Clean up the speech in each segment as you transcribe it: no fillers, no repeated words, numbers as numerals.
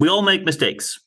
We all make mistakes.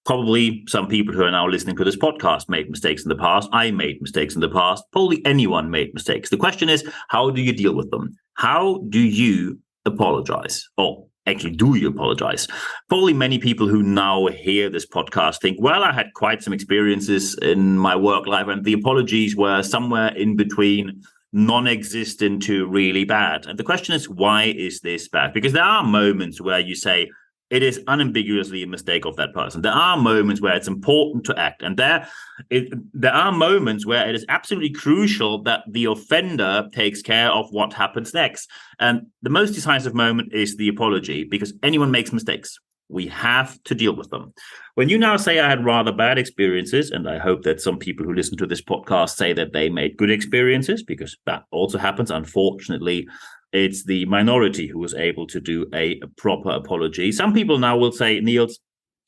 Probably some people who are now listening to this podcast made mistakes in the past. I made mistakes in the past. Probably anyone made mistakes. The question is, how do you deal with them? How do you apologize? Or actually, do you apologize? Probably many people who now hear this podcast think, well, I had quite some experiences in my work life, and the apologies were somewhere in between non-existent to really bad. And the question is, why is this bad? Because there are moments where you say, it is unambiguously a mistake of that person. There are moments where it's important to act. And there are moments where it is absolutely crucial that the offender takes care of what happens next. And the most decisive moment is the apology, because anyone makes mistakes. We have to deal with them. When you now say I had rather bad experiences, and I hope that some people who listen to this podcast say that they made good experiences, because that also happens, unfortunately, it's the minority who was able to do a proper apology. Some people now will say, Niels,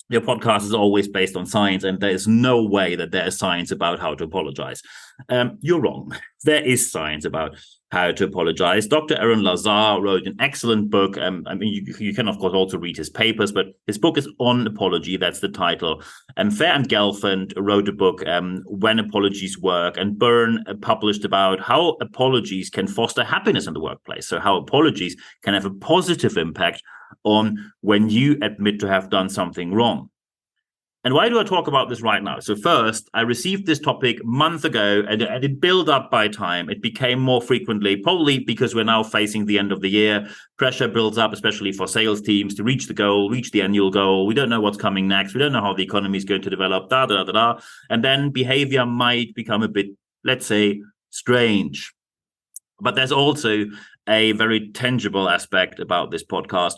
your podcast is always based on science, and there is no way that there is science about how to apologize. You're wrong. There is science about how to apologize. Dr. Aaron Lazar wrote an excellent book. You can, of course, also read his papers, but his book is on apology. That's the title. Fair and Gelfand wrote a book, When Apologies Work, and Byrne published about how apologies can foster happiness in the workplace. So how apologies can have a positive impact on when you admit to have done something wrong. And why do I talk about this right now? So first, I received this topic a month ago, and it built up by time. It became more frequently, probably because we're now facing the end of the year. Pressure builds up, especially for sales teams, to reach the goal, reach the annual goal. We don't know what's coming next. We don't know how the economy is going to develop, And then behavior might become a bit, let's say, strange. But there's also a very tangible aspect about this podcast.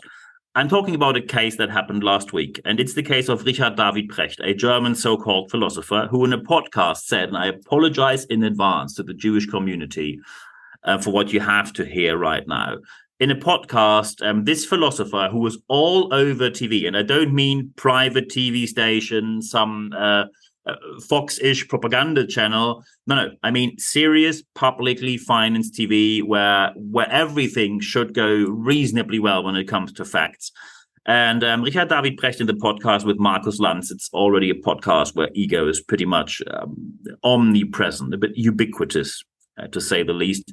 I'm talking about a case that happened last week, and it's the case of Richard David Precht, a German so-called philosopher who in a podcast said, and I apologize in advance to the Jewish community for what you have to hear right now. In a podcast, this philosopher who was all over TV, and I don't mean private TV station, some Fox-ish propaganda channel. No, I mean serious, publicly financed TV where everything should go reasonably well when it comes to facts. And Richard David Precht in the podcast with Markus Lanz, it's already a podcast where ego is pretty much omnipresent, a bit ubiquitous, to say the least.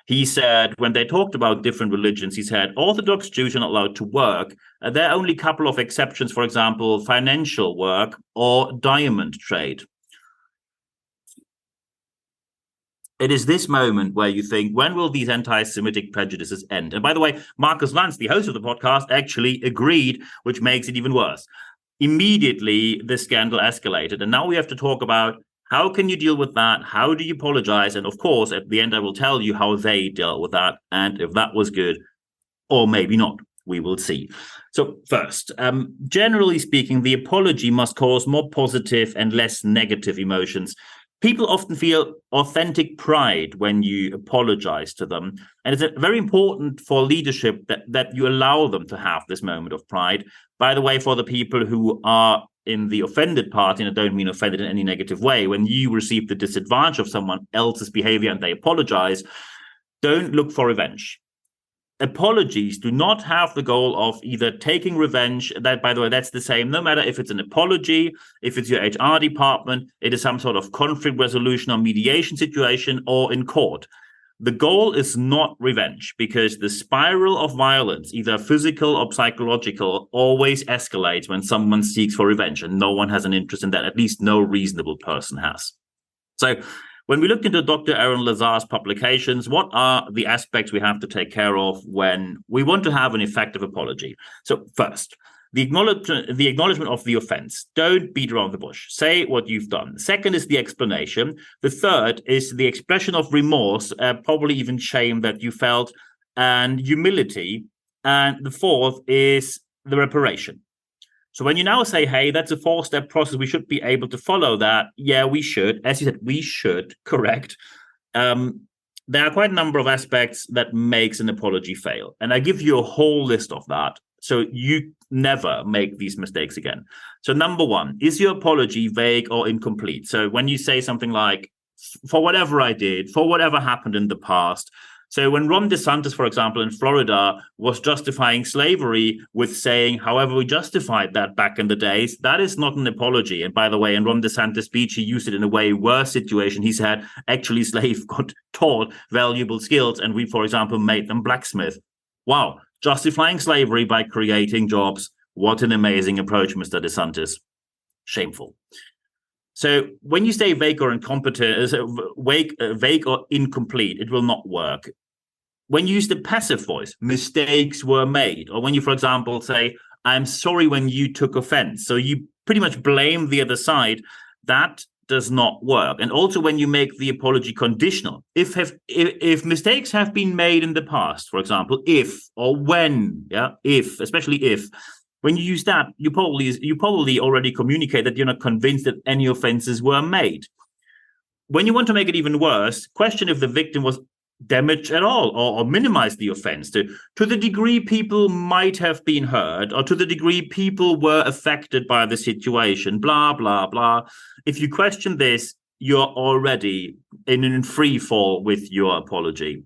He said, when they talked about different religions, he said, Orthodox Jews are not allowed to work. There are only a couple of exceptions, for example, financial work or diamond trade. It is this moment where you think, when will these anti-Semitic prejudices end? And by the way, Markus Lanz, the host of the podcast, actually agreed, which makes it even worse. Immediately, the scandal escalated. And now we have to talk about, how can you deal with that? How do you apologize? And of course, at the end, I will tell you how they dealt with that and if that was good or maybe not. We will see. So first, generally speaking, the apology must cause more positive and less negative emotions. People often feel authentic pride when you apologize to them. And it's very important for leadership that you allow them to have this moment of pride. By the way, for the people who are in the offended party, and I don't mean offended in any negative way, when you receive the disadvantage of someone else's behavior and they apologize, don't look for revenge. Apologies do not have the goal of either taking revenge. That, by the way, that's the same, no matter if it's an apology, if it's your HR department, it is some sort of conflict resolution or mediation situation, or in court. The goal is not revenge, because the spiral of violence, either physical or psychological, always escalates when someone seeks for revenge, and no one has an interest in that, at least no reasonable person has. So when we looked into Dr. Aaron Lazar's publications, what are the aspects we have to take care of when we want to have an effective apology? So first, the acknowledgement of the offense. Don't beat around the bush. Say what you've done. Second is the explanation. The third is the expression of remorse, probably even shame that you felt, and humility. And the fourth is the reparation. So when you now say, hey, that's a 4-step process, we should be able to follow that. Yeah, we should. As you said, we should, correct. There are quite a number of aspects that makes an apology fail. And I give you a whole list of that, so you never make these mistakes again. So number one, is your apology vague or incomplete? So when you say something like, for whatever I did, for whatever happened in the past, So when Ron DeSantis, for example, in Florida was justifying slavery with saying, however, we justified that back in the days, that is not an apology. And by the way, in Ron DeSantis' speech, he used it in a way worse situation. He said, actually, slaves got taught valuable skills, and we, for example, made them blacksmith. Wow, justifying slavery by creating jobs. What an amazing approach, Mr. DeSantis. Shameful. So when you say vague or incompetent, vague or incomplete, it will not work. When you use the passive voice, mistakes were made. Or when you, for example, say, I'm sorry when you took offense. So you pretty much blame the other side. That does not work. And also when you make the apology conditional, if mistakes have been made in the past, for example, if or when, especially if, when you use that, you probably already communicate that you're not convinced that any offenses were made. When you want to make it even worse, question if the victim was damaged at all, or minimize the offense to the degree people might have been hurt, or to the degree people were affected by the situation, blah, blah, blah. If you question this, you're already in free fall with your apology.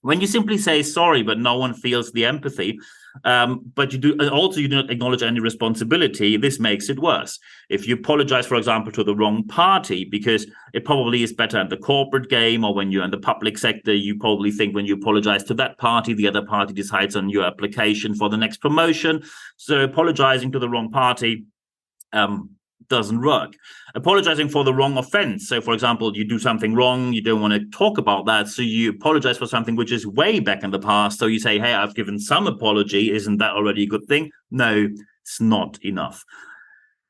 When you simply say sorry, but no one feels the empathy, but you do not acknowledge any responsibility, this makes it worse. If you apologize, for example, to the wrong party, because it probably is better in the corporate game, or when you're in the public sector, you probably think when you apologize to that party, the other party decides on your application for the next promotion. So apologizing to the wrong party doesn't work. Apologizing for the wrong offense. So, for example, you do something wrong, you don't want to talk about that, so you apologize for something which is way back in the past. So you say, hey, I've given some apology. Isn't that already a good thing? No, it's not enough.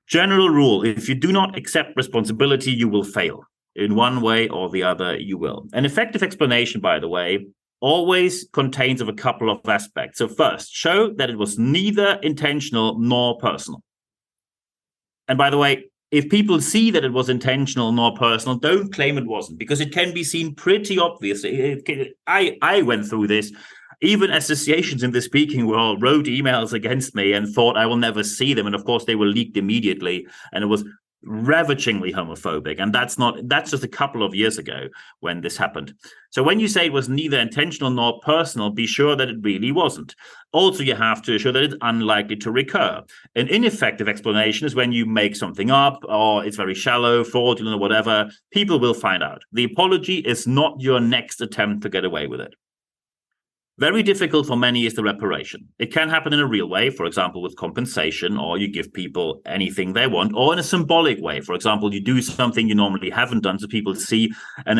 General rule, if you do not accept responsibility, you will fail. In one way or the other, you will. An effective explanation, by the way, always contains of a couple of aspects. So first, show that it was neither intentional nor personal. And by the way, if people see that it was intentional nor personal, don't claim it wasn't, because it can be seen pretty obviously. I went through this. Even associations in the speaking world wrote emails against me and thought I will never see them. And of course, they were leaked immediately. And it was ravagingly homophobic. And that's just a couple of years ago when this happened. So when you say it was neither intentional nor personal, be sure that it really wasn't. Also, you have to assure that it's unlikely to recur. An ineffective explanation is when you make something up, or it's very shallow, fraudulent, or whatever. People will find out. The apology is not your next attempt to get away with it. Very difficult for many is the reparation. It can happen in a real way, for example, with compensation, or you give people anything they want, or in a symbolic way. For example, you do something you normally haven't done, so people see an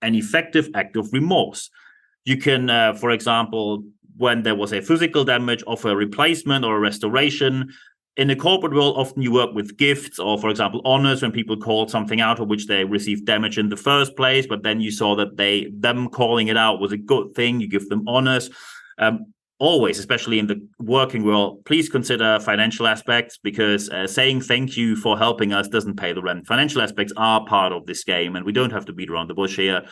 effective act of remorse. You can, for example, when there was a physical damage, offer a replacement or a restoration. In the corporate world, often you work with gifts or, for example, honors when people called something out of which they received damage in the first place, but then you saw that them calling it out was a good thing. You give them honors. Always, especially in the working world, please consider financial aspects, because saying thank you for helping us doesn't pay the rent. Financial aspects are part of this game, and we don't have to beat around the bush here.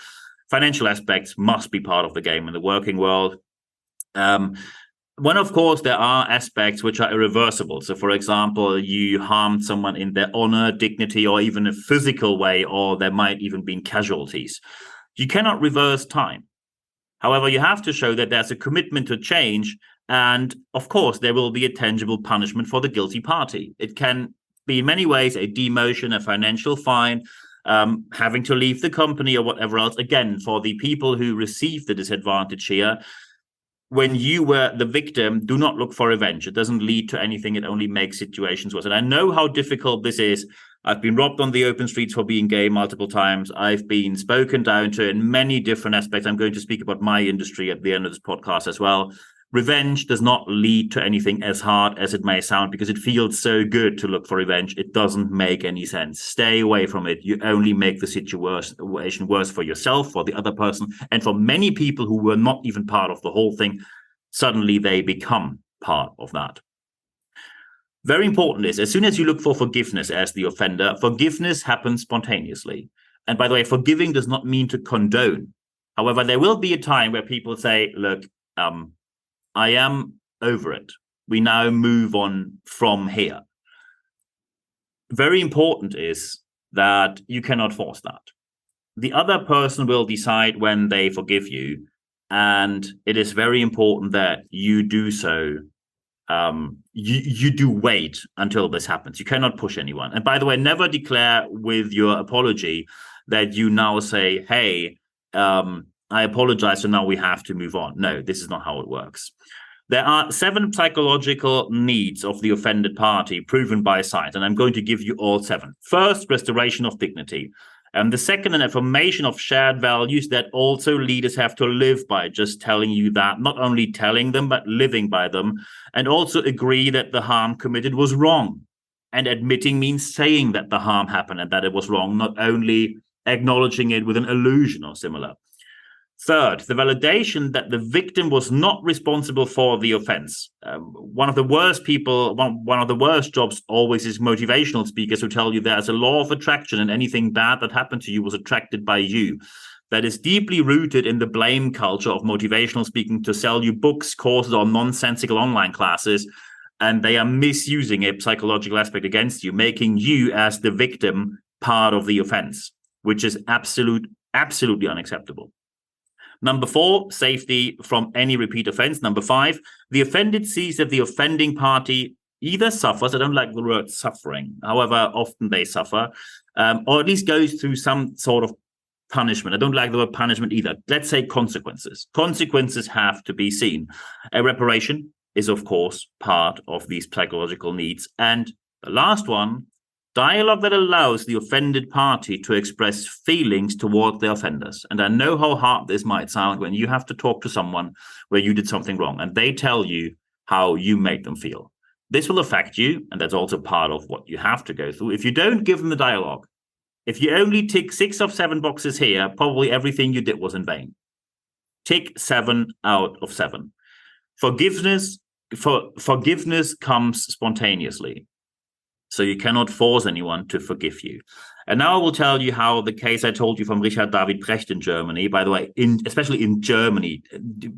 Financial aspects must be part of the game in the working world. When, of course, there are aspects which are irreversible. So, for example, you harmed someone in their honor, dignity, or even a physical way, or there might even be casualties. You cannot reverse time. However, you have to show that there's a commitment to change. And, of course, there will be a tangible punishment for the guilty party. It can be in many ways a demotion, a financial fine, having to leave the company or whatever else. Again, for the people who receive the disadvantage here, when you were the victim, do not look for revenge. It doesn't lead to anything. It only makes situations worse. And I know how difficult this is. I've been robbed on the open streets for being gay multiple times. I've been spoken down to in many different aspects. I'm going to speak about my industry at the end of this podcast as well. Revenge does not lead to anything as hard as it may sound, because it feels so good to look for revenge. It doesn't make any sense. Stay away from it. You only make the situation worse for yourself, for the other person, and for many people who were not even part of the whole thing. Suddenly they become part of that. Very important is, as soon as you look for forgiveness as the offender, forgiveness happens spontaneously. And by the way, forgiving does not mean to condone. However, there will be a time where people say, look, I am over it. We now move on from here. Very important is that you cannot force that. the other person will decide when they forgive you. And it is very important that you do so. You do wait until this happens. You cannot push anyone. And by the way, never declare with your apology that you now say, hey, I apologize, so now we have to move on. No, this is not how it works. There are 7 psychological needs of the offended party proven by science, and I'm going to give you all 7. First, restoration of dignity. And the second, an affirmation of shared values that also leaders have to live by, just telling you that, not only telling them, but living by them, and also agree that the harm committed was wrong. And admitting means saying that the harm happened and that it was wrong, not only acknowledging it with an illusion or similar. Third, the validation that the victim was not responsible for the offense. One of the worst jobs always is motivational speakers who tell you there's a law of attraction and anything bad that happened to you was attracted by you. That is deeply rooted in the blame culture of motivational speaking to sell you books, courses, or nonsensical online classes. And they are misusing a psychological aspect against you, making you as the victim part of the offense, which is absolutely unacceptable. Number 4, safety from any repeat offense. Number 5, the offended sees that the offending party either suffers, I don't like the word suffering, however often they suffer, or at least goes through some sort of punishment. I don't like the word punishment either. Let's say consequences. Consequences have to be seen. A reparation is, of course, part of these psychological needs. And the last one, dialogue that allows the offended party to express feelings toward the offenders. And I know how hard this might sound when you have to talk to someone where you did something wrong and they tell you how you made them feel. This will affect you, and that's also part of what you have to go through. If you don't give them the dialogue, if you only tick 6 of 7 boxes here, probably everything you did was in vain. Tick 7 out of 7. Forgiveness comes spontaneously. So you cannot force anyone to forgive you. And now I will tell you how the case I told you from Richard David Precht in Germany, by the way, especially in Germany,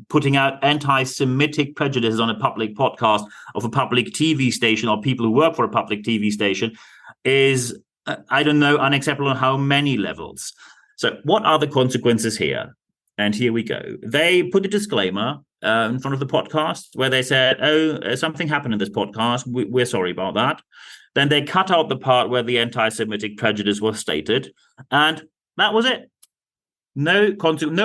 putting out anti-Semitic prejudices on a public podcast of a public TV station or people who work for a public TV station is, I don't know, unacceptable on how many levels. So what are the consequences here? And here we go. They put a disclaimer in front of the podcast where they said, something happened in this podcast. We're sorry about that. Then they cut out the part where the anti-Semitic prejudice was stated, and that was it. No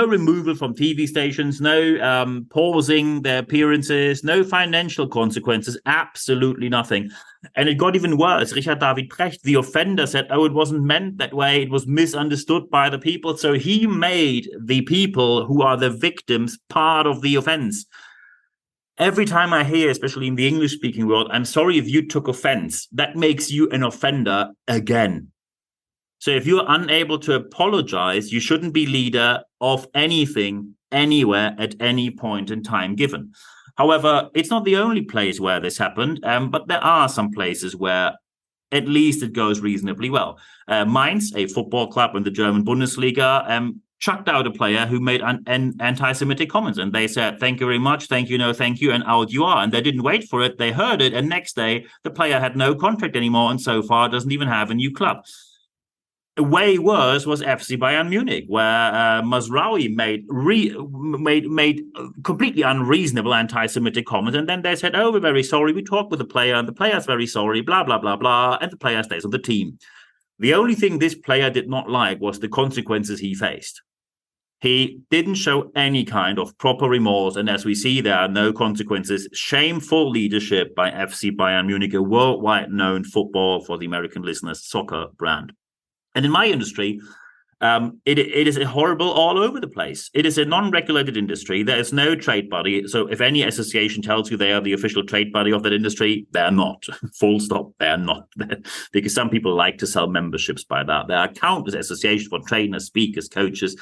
removal from TV stations, no pausing their appearances, no financial consequences, absolutely nothing. And it got even worse. Richard David Precht, the offender, said, it wasn't meant that way. It was misunderstood by the people. So he made the people who are the victims part of the offense. Every time I hear, especially in the English-speaking world, I'm sorry if you took offense, that makes you an offender again. So if you're unable to apologize, you shouldn't be leader of anything, anywhere, at any point in time given. However, it's not the only place where this happened, but there are some places where at least it goes reasonably well. Mainz, a football club in the German Bundesliga, chucked out a player who made anti-Semitic comments, and they said, thank you very much, thank you, no thank you, and out you are. And they didn't wait for it, they heard it, and next day the player had no contract anymore and so far doesn't even have a new club. Way worse was FC Bayern Munich, where Mazraoui made completely unreasonable anti-Semitic comments, and then they said, we're very sorry, we talked with the player, and the player's very sorry, blah, blah, blah, blah, and the player stays on the team. The only thing this player did not like was the consequences he faced. He didn't show any kind of proper remorse, and as we see, there are no consequences. Shameful leadership by FC Bayern Munich, a worldwide known football, for the American listeners, soccer brand. And in my industry, it is horrible all over the place. It is a non-regulated industry. There is no trade body. So if any association tells you they are the official trade body of that industry, they're not. Full stop, they're not. Because some people like to sell memberships by that. There are countless associations for trainers, speakers, coaches,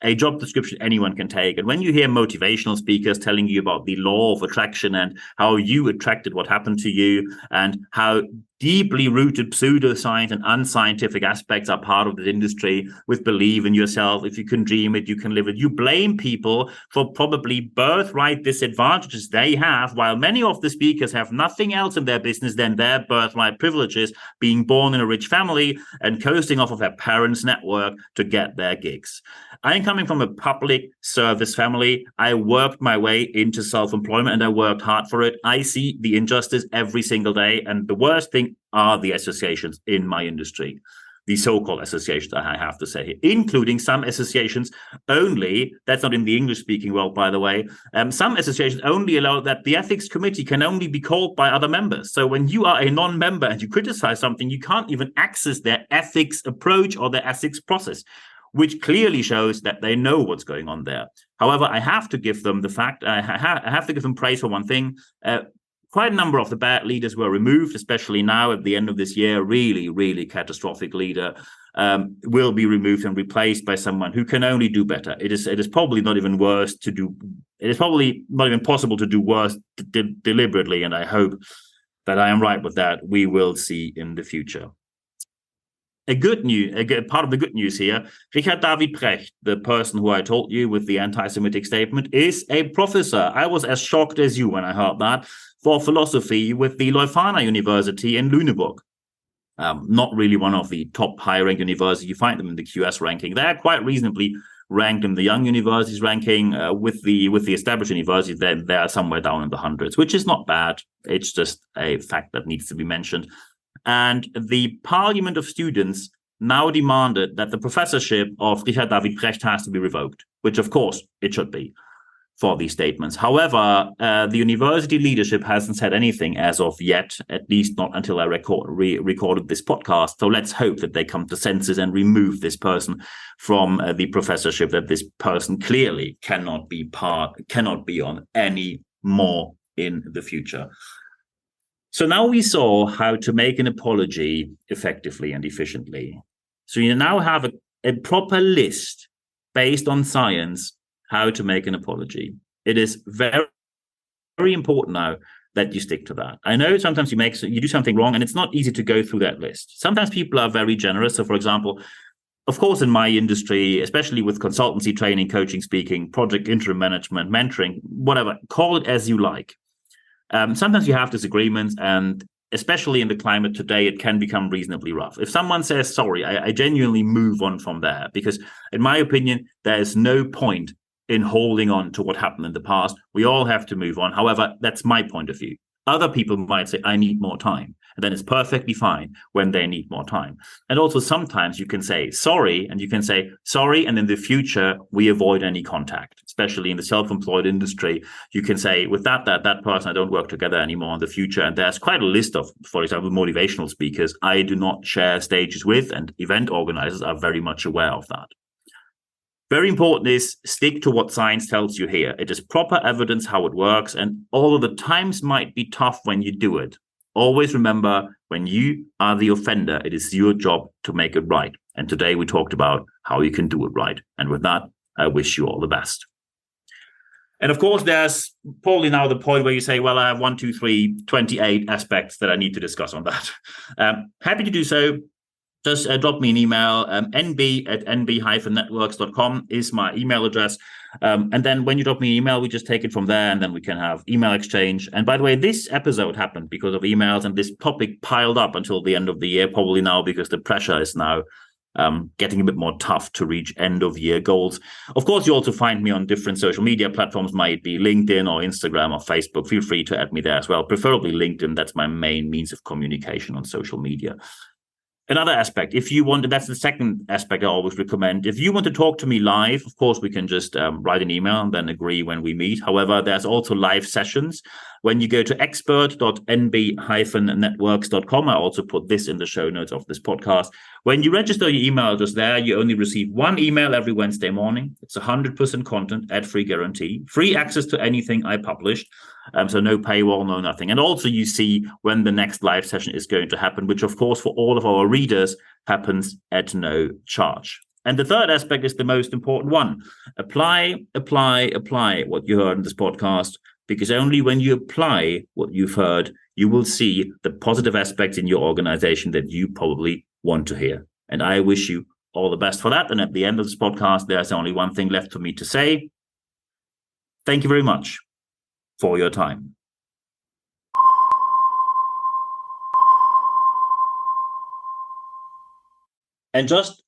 a job description anyone can take. And when you hear motivational speakers telling you about the law of attraction and how you attracted what happened to you and how deeply rooted pseudoscience and unscientific aspects are part of the industry, with believe in yourself. If you can dream it, you can live it. You blame people for probably birthright disadvantages they have, while many of the speakers have nothing else in their business than their birthright privileges, being born in a rich family and coasting off of their parents' network to get their gigs. I'm coming from a public service family. I worked my way into self-employment and I worked hard for it. I see the injustice every single day. And the worst thing are the associations in my industry, the so-called associations, I have to say, including some associations only, that's not in the English-speaking world, by the way, some associations only allow that the ethics committee can only be called by other members. So when you are a non-member and you criticize something, you can't even access their ethics approach or their ethics process, which clearly shows that they know what's going on there. However, I have to give them I have to give them praise for one thing. Quite a number of the bad leaders were removed, especially now at the end of this year. Really, really catastrophic leader will be removed and replaced by someone who can only do better. It is probably not even worse to do. It is probably not even possible to do worse deliberately. And I hope that I am right with that. We will see in the future. A part of the good news here, Richard David Precht, the person who I told you with the anti-Semitic statement, is a professor. I was as shocked as you when I heard that, for philosophy with the Leuphana University in Lüneburg. Not really one of the top high-ranked universities. You find them in the QS ranking. They're quite reasonably ranked in the young universities ranking. With the established universities, they are somewhere down in the hundreds, which is not bad. It's just a fact that needs to be mentioned. And the Parliament of Students now demanded that the professorship of Richard David Precht has to be revoked, which of course it should be for these statements. However, the university leadership hasn't said anything as of yet, at least not until I recorded this podcast. So let's hope that they come to senses and remove this person from the professorship, that this person clearly cannot be on any more in the future. So now we saw how to make an apology effectively and efficiently. So you now have a proper list based on science how to make an apology. It is very, very important now that you stick to that. I know sometimes you do something wrong and it's not easy to go through that list. Sometimes people are very generous. So for example, of course, in my industry, especially with consultancy, training, coaching, speaking, project interim management, mentoring, whatever, call it as you like. Sometimes you have disagreements, and especially in the climate today, it can become reasonably rough. If someone says sorry, I genuinely move on from there, because in my opinion, there is no point in holding on to what happened in the past. We all have to move on. However, that's my point of view. Other people might say, I need more time. And then it's perfectly fine when they need more time. And also sometimes you can say sorry, and you can say sorry, and in the future, we avoid any contact, especially in the self-employed industry. You can say with that person, I don't work together anymore in the future. And there's quite a list of, for example, motivational speakers I do not share stages with, and event organizers are very much aware of that. Very important is stick to what science tells you here. It is proper evidence how it works. And although the times might be tough when you do it, always remember, when you are the offender, it is your job to make it right. And today we talked about how you can do it right. And with that, I wish you all the best. And of course, there's probably now the point where you say, well, I have 28 aspects that I need to discuss on that. Happy to do so. Just drop me an email. nb@nb-networks.com is my email address. And then when you drop me an email, we just take it from there, and then we can have email exchange. And by the way, this episode happened because of emails, and this topic piled up until the end of the year, probably now because the pressure is now getting a bit more tough to reach end of year goals. Of course, you also find me on different social media platforms, might be LinkedIn or Instagram or Facebook. Feel free to add me there as well. Preferably LinkedIn. That's my main means of communication on social media. Another aspect, if you want, that's the second aspect I always recommend. If you want to talk to me live, of course, we can just write an email and then agree when we meet. However, there's also live sessions. When you go to expert.nb-networks.com, I also put this in the show notes of this podcast. When you register your email address there, you only receive one email every Wednesday morning. It's 100% content, ad-free guarantee, free access to anything I published. So no paywall, no nothing. And also you see when the next live session is going to happen, which of course for all of our readers happens at no charge. And the third aspect is the most important one. Apply what you heard in this podcast, because only when you apply what you've heard, you will see the positive aspects in your organization that you probably want to hear. And I wish you all the best for that. And at the end of this podcast, there's only one thing left for me to say. Thank you very much for your time. And just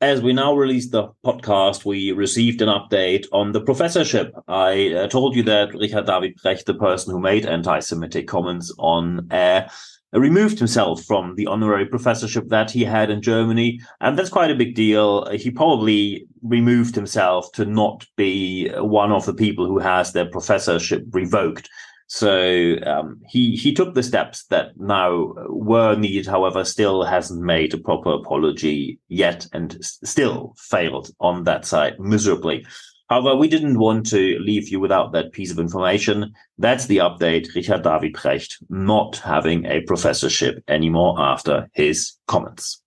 as we now release the podcast, we received an update on the professorship. I told you that Richard David Brecht, the person who made anti-Semitic comments on air, removed himself from the honorary professorship that he had in Germany. And that's quite a big deal. He probably removed himself to not be one of the people who has their professorship revoked. So he took the steps that now were needed, however, still hasn't made a proper apology yet and still failed on that side miserably. However, we didn't want to leave you without that piece of information. That's the update. Richard David Brecht not having a professorship anymore after his comments.